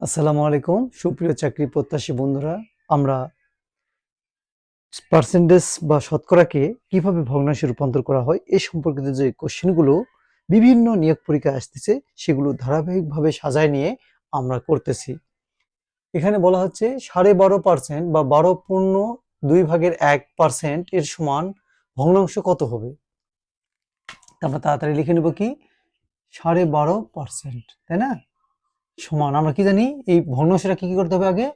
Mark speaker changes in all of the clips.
Speaker 1: আসসালামু আলাইকুম সুপ্রিয় চাকরি প্রত্যাশী বন্ধুরা। আমরা পার্সেন্টেজ বা শতকরাকে কিভাবে ভগ্নাংশে রূপান্তর করা হয় এই সম্পর্কিত যে কোশ্চেনগুলো বিভিন্ন নিয়োগ পরীক্ষায় আসতেছে সেগুলো ধারাবাহিকভাবে সাজায় নিয়ে আমরা করতেছি। এখানে বলা হচ্ছে 12.5% বা 12.2% এর সমান ভগ্নাংশ কত হবে। আমরা তাড়াতাড়ি লিখে নেব কি 12.5%, তাই না, সমান আমরা কি জানি এই ভগ্নাংশটা কি করতে হবে আগে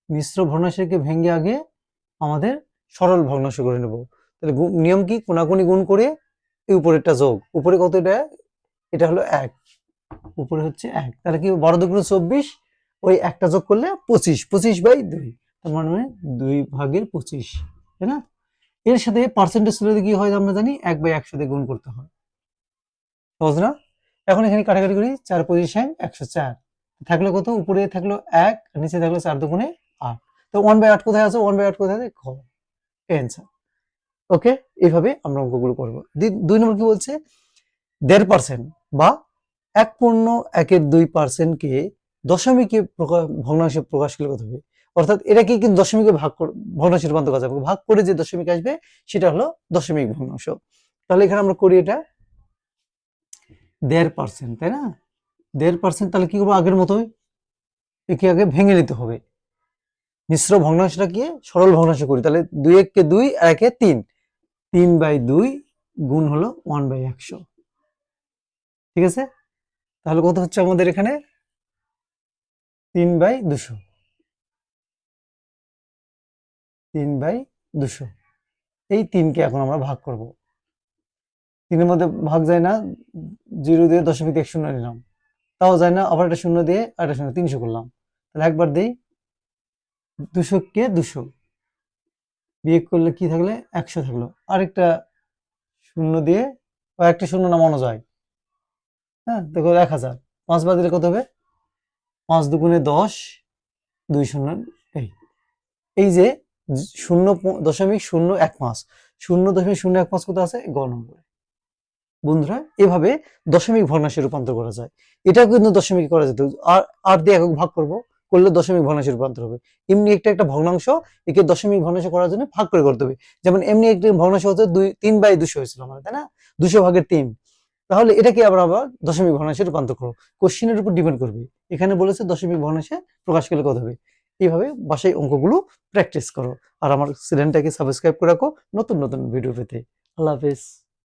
Speaker 1: মিশ্র ভগ্নাংশকে ভেঙে আগে আমাদের সরল ভগ্নাংশ করে নেব। তাহলে নিয়ম কি কোনাকুনি গুণ করে এই উপরেরটা যোগ, উপরে কত এটা, এটা হলো 1, উপরে হচ্ছে 1, তাহলে কি 12 দুগুণ 24, ওই একটা যোগ করলে 25, 25/2, তার মানে 2/25, তাই না। এর সাথে পার্সেন্টেজ তুলে কি হয় আমরা জানি 1/100 দিয়ে গুণ করতে হয়, সহজ না। এখন এখানে কাটাকাটি করি, 4 25 104 থাকলো কত, উপরে থাকলো 1 আর নিচে থাকলো 4 দুগুণে 8, তো 1/8 কোথায় আছে, 1/8 কোথায় আছে, খ অ্যান্সার। ওকে, এইভাবে আমরা অঙ্কগুলো করবো। 2 নম্বর কি বলছে, 1.5% বা 1.1/2%কে দশমিকে ভগ্নাংশে প্রকাশ করলে কত হবে। অর্থাৎ এটাকে কিন্তু দশমিকে ভগ্নাংশে রূপান্তর করা যাবে, ভাগ করে যে দশমিক আসবে সেটা হলো দশমিক ভগ্নাংশ। তাহলে এখানে আমরা করি এটা 1.5%, তাই না, 1.5%, তাহলে কি করবো আগের মতোই একে আগে ভেঙে নিতে হবে, মিশ্র ভগ্নাংশটাকে সরল ভগ্নাংশ করি, তাহলে 2 1 2 আর 1 3, 3/2 গুণ হলো 1/100, ঠিক আছে। তাহলে কত হচ্ছে আমাদের এখানে 3/200, 3/200, এই 3কে এখন আমরা ভাগ করব। 3-এর মধ্যে ভাগ যায় না, 0 দিয়ে দশমিক 1 শূন্য নিলাম, তাও যায় না, আবার একটা শূন্য দিয়ে আর একটা শূন্য, 300 করলাম। তাহলে একবার দিই, 200-কে 200 বিয়োগ করলে কি থাকলে 100 থাকলো, আরেকটা শূন্য দিয়ে বা একটা শূন্য নামানো যায়, হ্যাঁ, দেখো 1000, 5 বাদ দিলে কত হবে, 5 দুগুণে 10, 2 শূন্য, এই এই যে 0.015, 0.015 কোথায় আছে, গ নম্বরে। বন্ধুরা এভাবে দশমিক ভগ্নাংশে রূপান্তর করা যায়, এটাও কিন্তু দশমিক করা যেত, আর আর দিয়ে একক ভাগ করব, করলে দশমিক ভগ্নাংশে রূপান্তর হবে। এমনি একটা ভগ্নাংশ একে দশমিক ভগ্নাংশ করার জন্য ভাগ করে করতে হবে। যেমন এমনি একটা ভগ্নাংশ হচ্ছে 3/200 হয়েছিল আমাদের, তাই না, 200/3, তাহলে এটাকে আবার দশমিক ভগ্নাংশে রূপান্তর করো, কোশ্চেনের উপর ডিপেন্ড করবে। এখানে বলেছে দশমিক ভগ্নাংশে প্রকাশ করলে কত হবে। এইভাবে বাসায় অঙ্কগুলো প্র্যাকটিস করো, আর আমার চ্যানেলটাকে সাবস্ক্রাইব করে রাখো নতুন নতুন ভিডিও পেতে। আল্লাহ হাফেজ।